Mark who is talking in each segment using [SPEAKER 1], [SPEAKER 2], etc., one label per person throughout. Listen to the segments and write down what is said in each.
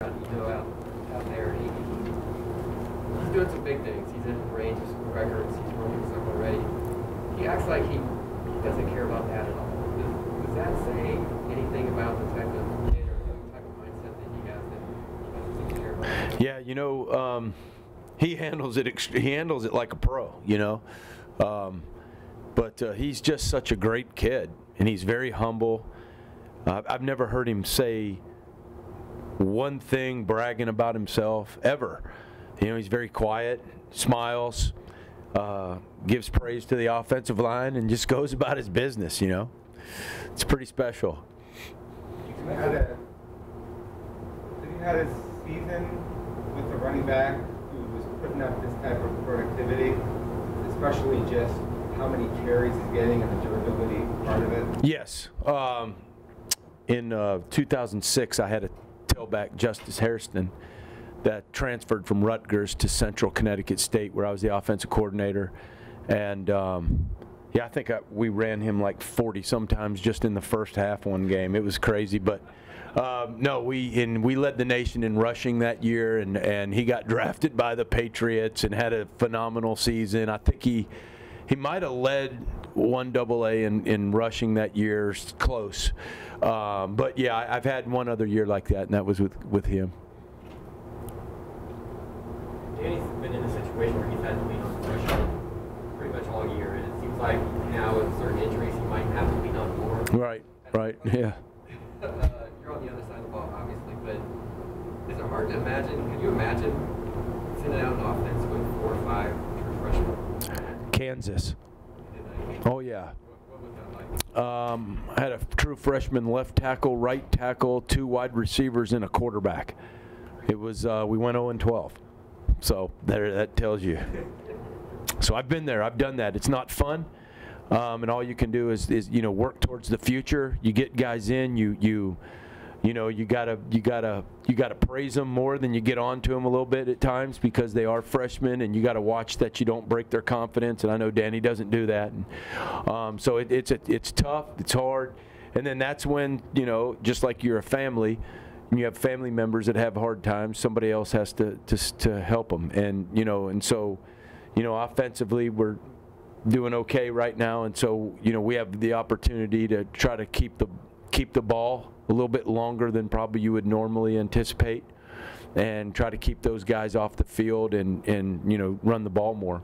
[SPEAKER 1] Out there, he's doing some big things. He's in range of some records. He's working some already. He acts like he doesn't care about that at all. Does that say anything about the type of kid or the type of mindset that he has that he doesn't seem to care about?
[SPEAKER 2] Yeah, he handles it. He handles it like a pro, but he's just such a great kid, and he's very humble. I've never heard him say one thing bragging about himself ever. He's very quiet, smiles, gives praise to the offensive line, and just goes about his business. It's pretty special.
[SPEAKER 3] Did he had a season with the running back who was putting up this type of productivity, especially just how many carries he's getting and the durability part of it?
[SPEAKER 2] Yes. In 2006, I had a tailback, Justice Hairston, that transferred from Rutgers to Central Connecticut State, where I was the offensive coordinator. And I think we ran him like 40 sometimes just in the first half one game. It was crazy, but no, we led the nation in rushing that year, and he got drafted by the Patriots and had a phenomenal season. I think he might have led 1AA in rushing that year, close. But yeah, I've had one other year like that, and that was with him.
[SPEAKER 1] Danny's been in a situation where he's had to lean on rushing pretty much all year, and it seems like now with certain injuries he might have to lean on more.
[SPEAKER 2] Right, yeah.
[SPEAKER 1] You're on the other side of the ball, obviously, but is it hard to imagine? Can you imagine sending out an offense with 4 or 5 true freshmen?
[SPEAKER 2] Kansas. Oh yeah.
[SPEAKER 1] What was that like?
[SPEAKER 2] I had a true freshman left tackle, right tackle, 2 wide receivers, and a quarterback. It was we went 0-12. So that tells you. So I've been there. I've done that. It's not fun, and all you can do is work towards the future. You get guys in. You gotta praise them more than you get on to them a little bit at times, because they are freshmen, and you got to watch that you don't break their confidence. And I know Danny doesn't do that. And, so it's tough. It's hard. And then that's when just like you're a family, and you have family members that have hard times, somebody else has to help them. And so offensively we're doing okay right now, and so we have the opportunity to try to keep the ball a little bit longer than probably you would normally anticipate, and try to keep those guys off the field and run the ball more.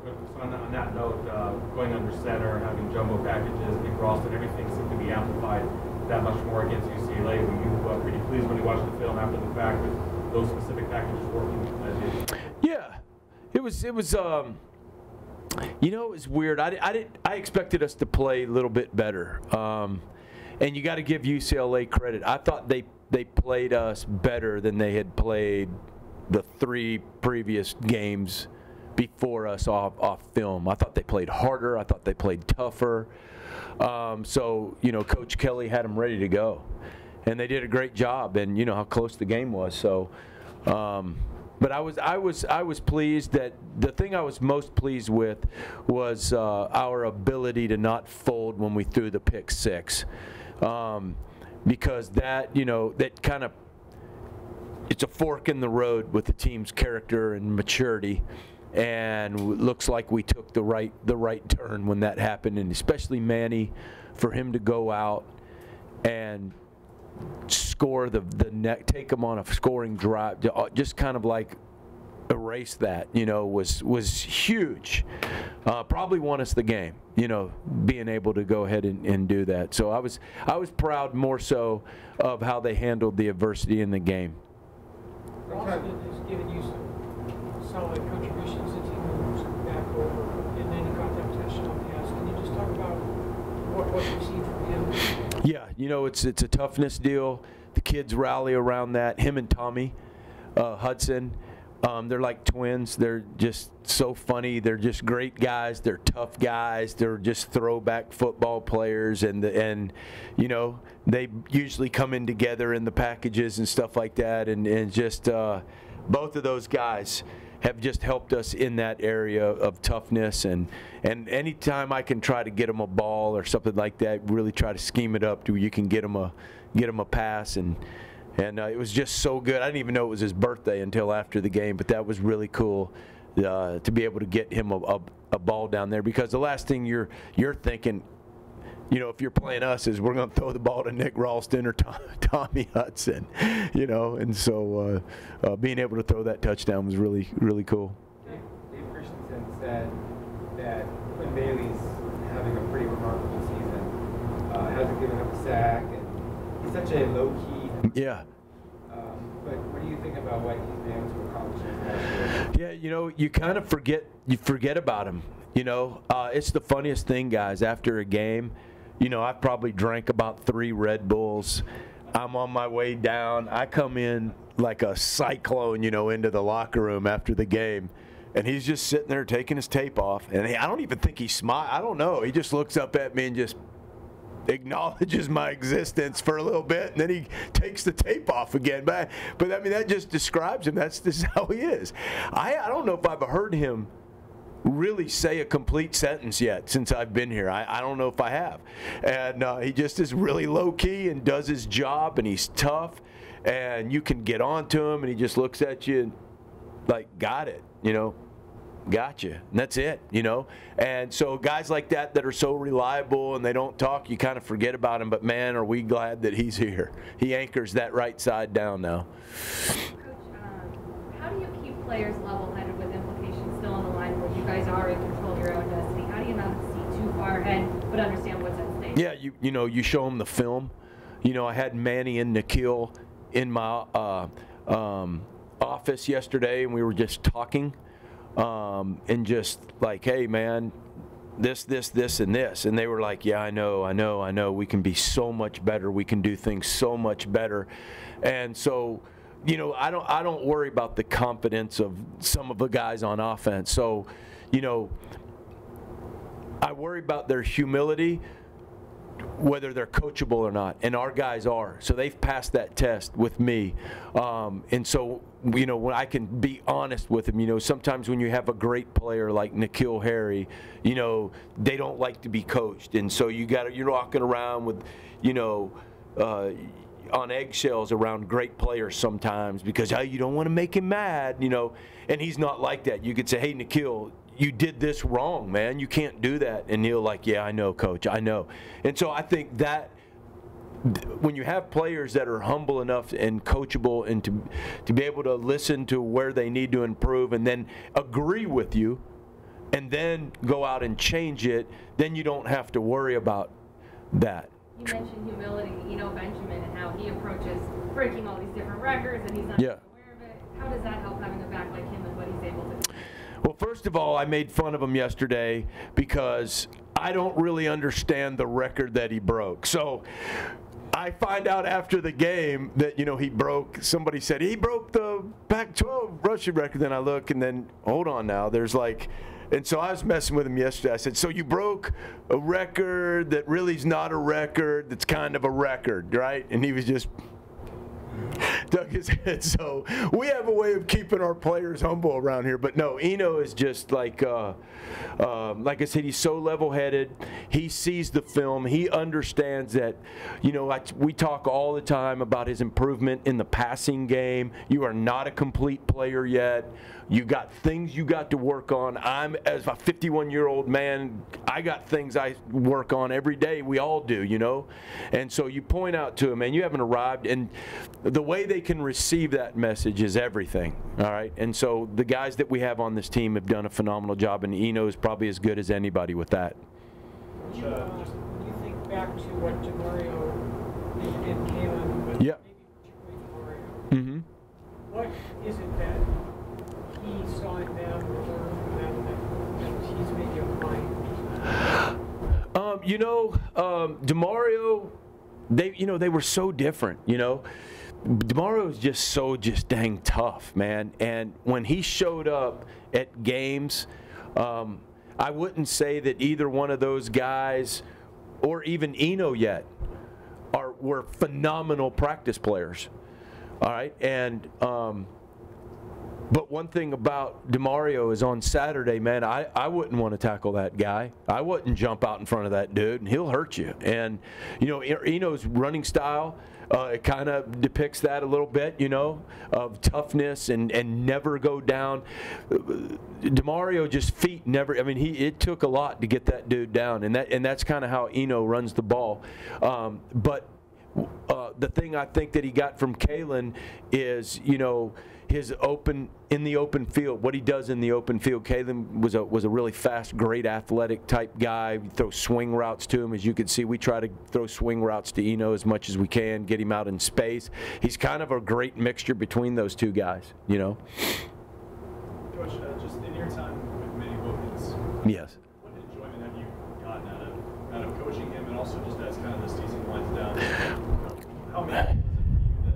[SPEAKER 4] So on that note, going under center, having jumbo packages, big roster, everything seemed to be amplified that much more against UCLA. Were you pretty pleased when you watched the film after the fact with those specific packages working as you?
[SPEAKER 2] Yeah, it was it was weird. I expected us to play a little bit better. And you got to give UCLA credit. I thought they played us better than they had played the 3 previous games before us off film. I thought they played harder. I thought they played tougher. So Coach Kelly had them ready to go, and they did a great job. And how close the game was. So, but I was pleased. That the thing I was most pleased with was our ability to not fold when we threw the pick 6. Because that kind of, it's a fork in the road with the team's character and maturity, and it looks like we took the right turn when that happened, and especially Manny, for him to go out and score take him on a scoring drive, just kind of like erase that, was huge. Probably won us the game, being able to go ahead and do that. So I was proud more so of how they handled the adversity in the game.
[SPEAKER 5] Boston has given you some solid contributions to team members back over, and then you got that touchdown pass. Can you just talk about what you've seen from him?
[SPEAKER 2] Yeah, it's a toughness deal. The kids rally around that. Him and Tommy Hudson. They're like twins. They're just so funny. They're just great guys. They're tough guys. They're just throwback football players, and they usually come in together in the packages and stuff like that. And just both of those guys have just helped us in that area of toughness. And anytime I can try to get them a ball or something like that, really try to scheme it up to where you can get them a pass and And it was just so good. I didn't even know it was his birthday until after the game, but that was really cool to be able to get him a ball down there, because the last thing you're thinking, you know, if you're playing us, is we're going to throw the ball to Nick Ralston or Tommy Hudson, you know. And so being able to throw that touchdown was really, really cool.
[SPEAKER 3] Dave Christensen said that Quinn Bailey's having a pretty remarkable season. Hasn't given up a sack, and he's such a low-key.
[SPEAKER 2] Yeah.
[SPEAKER 3] But what do you think about what he's been able to accomplish last year?
[SPEAKER 2] Yeah, you know, you kind of forget about him. You know, it's the funniest thing, guys. After a game, you know, I've probably drank about 3 Red Bulls. I'm on my way down. I come in like a cyclone, you know, into the locker room after the game. And he's just sitting there taking his tape off. And I don't even think he smiled. I don't know. He just looks up at me and just acknowledges my existence for a little bit, and then he takes the tape off again. But I mean, that just describes him. This is how he is. I don't know if I've heard him really say a complete sentence yet since I've been here. I don't know if I have. And he just is really low-key and does his job, and he's tough, and you can get on to him, and he just looks at you and, like, got it, you know. Gotcha. And that's it, you know. And so guys like that are so reliable and they don't talk, you kind of forget about him. But, man, are we glad that he's here. He anchors that right side down now.
[SPEAKER 6] Coach, how do you keep players level-headed with implications still on the line where you guys are in control of your own destiny? How do you not see too far ahead but understand what's at stake?
[SPEAKER 2] Yeah, you know, you show them the film. You know, I had Manny and Nikhil in my office yesterday, and we were just talking. And just like, hey, man, this, and this. And they were like, yeah, I know. We can be so much better. We can do things so much better. And so, you know, I don't worry about the confidence of some of the guys on offense. So, you know, I worry about their humility, whether they're coachable or not, and our guys are. So they've passed that test with me. And so, you know, when I can be honest with them, you know, sometimes when you have a great player like N'Keal Harry, you know, they don't like to be coached. And so you're walking around with, you know, on eggshells around great players sometimes because, hey, you don't want to make him mad, you know. And he's not like that. You could say, hey, N'Keal, you did this wrong, man. You can't do that. And he'll like, yeah, I know, coach, I know. And so I think that when you have players that are humble enough and coachable and to be able to listen to where they need to improve and then agree with you and then go out and change it, then you don't have to worry about that.
[SPEAKER 6] You mentioned humility, Benjamin, and how he approaches breaking all these different records and he's not aware of it. How does that help having a back like him and what he's able to do?
[SPEAKER 2] Well, first of all, I made fun of him yesterday because I don't really understand the record that he broke. So I find out after the game that, he broke, somebody said he broke the Pac-12 rushing record. Then I look and then, hold on now, there's like, and so I was messing with him yesterday. I said, so you broke a record that really is not a record, that's kind of a record, right? And he was just dug his head. So we have a way of keeping our players humble around here. But no, Eno is just like I said, he's so level-headed. He sees the film. He understands that, we talk all the time about his improvement in the passing game. You are not a complete player yet. You got things you got to work on. I'm, as a 51-year-old man, I got things I work on every day. We all do, And so you point out to him, man, you haven't arrived. And the way they can receive that message is everything, all right? And so the guys that we have on this team have done a phenomenal job, and Eno is probably as good as anybody with that.
[SPEAKER 5] When you think back to what DeMario did in Kalen, but
[SPEAKER 2] yeah.
[SPEAKER 5] maybe particularly DeMario, what is it that he saw in them or learned from them that he's maybe applying?
[SPEAKER 2] DeMario, they were so different, DeMario is just dang tough, man. And when he showed up at games, I wouldn't say that either one of those guys or even Eno yet were phenomenal practice players. All right, and But one thing about DeMario is on Saturday, man, I wouldn't want to tackle that guy. I wouldn't jump out in front of that dude, and he'll hurt you. And, you know, Eno's running style, it kind of depicts that a little bit, you know, of toughness and never go down. DeMario just feet never. I mean, it took a lot to get that dude down, and that's kind of how Eno runs the ball. But the thing I think that he got from Kalen is, you know, his in the open field, what he does in the open field. Kalen was a really fast, great athletic type guy. We throw swing routes to him, as you can see. We try to throw swing routes to Eno as much as we can, get him out in space. He's kind of a great mixture between those two guys, you know.
[SPEAKER 7] Coach, just in your time with Manny Wilkins,
[SPEAKER 2] Yes.
[SPEAKER 7] what enjoyment have you gotten out of coaching him, and also just as kind of the season winds down? How meaningful is it for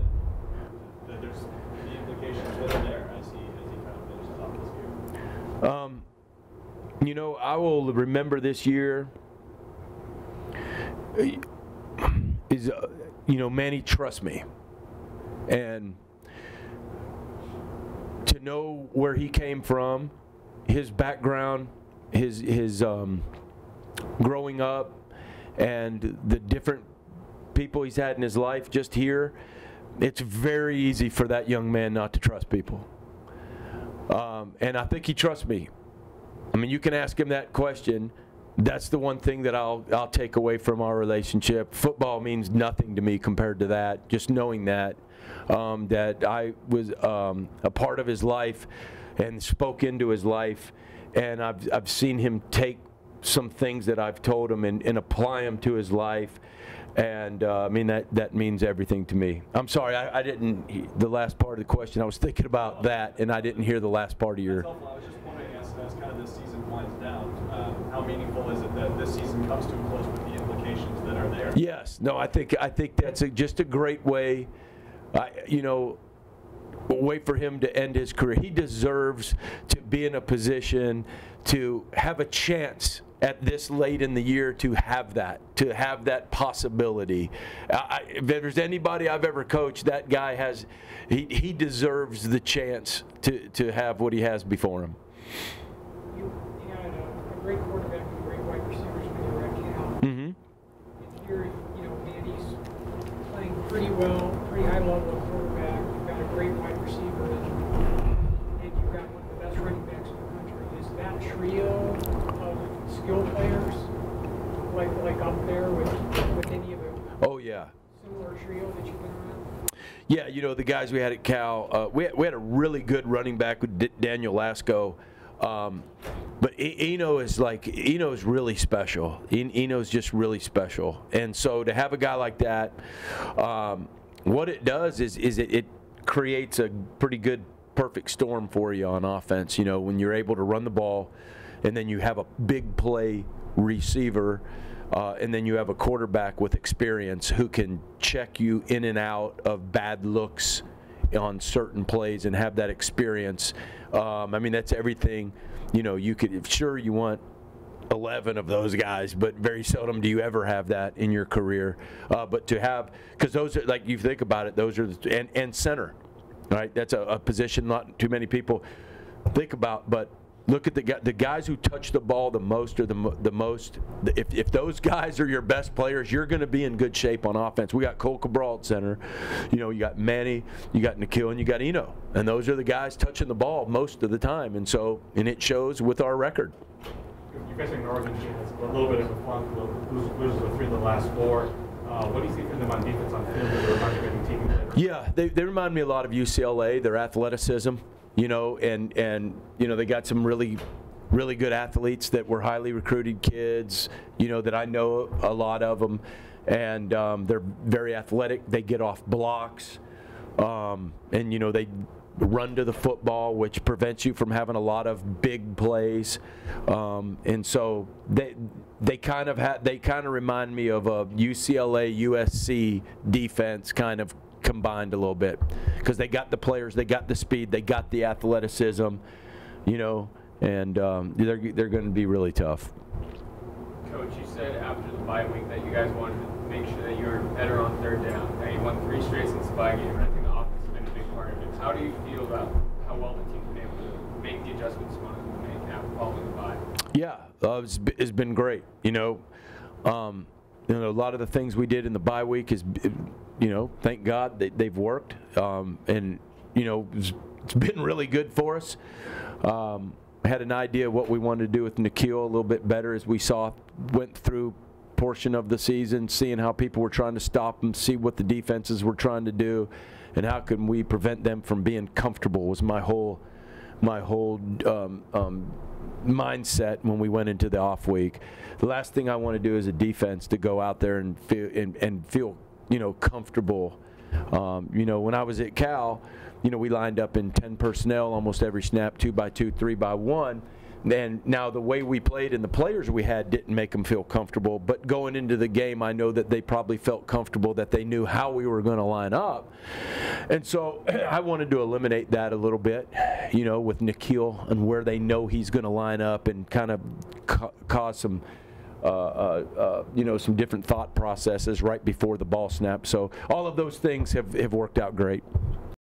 [SPEAKER 7] you that there's the implications that are there as he kind of finishes off this year?
[SPEAKER 2] You know, I will remember this year is, you know, Manny trusts me. And to know where he came from, his background, his growing up, and the different people he's had in his life just here, it's very easy for that young man not to trust people. And I think he trusts me. I mean, you can ask him that question. That's the one thing that I'll take away from our relationship. Football means nothing to me compared to that. Just knowing that I was a part of his life and spoke into his life, and I've seen him take some things that I've told him and apply them to his life. And I mean, that means everything to me. I'm sorry, I didn't, the last part of the question, I was thinking about that, and I didn't hear the last part of your.
[SPEAKER 7] I was just wondering, as kind of this season winds down, how meaningful is it that this season comes to a close with the implications that are there?
[SPEAKER 2] Yes, no, I think that's just a great way, you know, way for him to end his career. He deserves to be in a position to have a chance at this late in the year to have that possibility. If there's anybody I've ever coached, that guy he deserves the chance to have what he has before him.
[SPEAKER 5] You had a great quarterback and great wide receivers when you were at Cal.
[SPEAKER 2] Mm-hmm.
[SPEAKER 5] And here, you know, Manny's playing pretty well, pretty high level of quarterback. You've got a great wide receiver, and you've got one of the best running backs in the country. Is that trio of skill players like up there with any of the
[SPEAKER 2] Oh yeah.
[SPEAKER 5] similar trio that you've been around?
[SPEAKER 2] Yeah, you know, the guys we had at Cal, we had a really good running back with Daniel Lasco. But Eno is really special. Eno's just really special. And so to have a guy like that, what it does is it creates a pretty good perfect storm for you on offense. You know, when you're able to run the ball, and then you have a big play receiver, and then you have a quarterback with experience who can check you in and out of bad looks on certain plays and have that experience. I mean, that's everything. You know, you want 11 of those guys, but very seldom do you ever have that in your career. But to have, because those are, like, you think about it, those are and center, right? That's a position not too many people think about, but look at the guys who touch the ball the most or the most. If those guys are your best players, you're going to be in good shape on offense. We got Cole Cabral at center. You know, you got Manny, you got Nikhil, and you got Eno. And those are the guys touching the ball most of the time. And it shows with our record.
[SPEAKER 4] You're facing an Oregon team that's a little bit of a flunk, loses with 3 of the last 4. What do you see from them on defense on field that remind you of any team?
[SPEAKER 2] Yeah, they remind me a lot of UCLA, their athleticism. You know, and you know, they got some really good athletes that were highly recruited kids, you know, that I know a lot of them, and they're very athletic. They get off blocks, and you know, they run to the football, which prevents you from having a lot of big plays, and so they kind of remind me of a UCLA USC defense kind of combined a little bit, because they got the players, they got the speed, they got the athleticism, you know, and they're going to be really tough.
[SPEAKER 1] Coach, you said after the bye week that you guys wanted to make sure that you were better on third down. Now you won 3 straight since the bye game, and I think the offense has been a big part of it. How do you feel about how well the team
[SPEAKER 2] Yeah, it's been great. A lot of the things we did in the bye week is, thank God they've worked, and it's been really good for us. Had an idea of what we wanted to do with Nikhil a little bit better as we went through portion of the season, seeing how people were trying to stop him, see what the defenses were trying to do, and how can we prevent them from being comfortable was my whole mindset when we went into the off week. The last thing I want to do as a defense to go out there and feel comfortable. When I was at Cal, we lined up in 10 personnel almost every snap, 2x2, 3x1. And now the way we played and the players we had didn't make them feel comfortable. But going into the game, I know that they probably felt comfortable, that they knew how we were going to line up. And so I wanted to eliminate that a little bit, with Nikhil and where they know he's going to line up, and kind of cause some some different thought processes right before the ball snap. So all of those things have worked out great.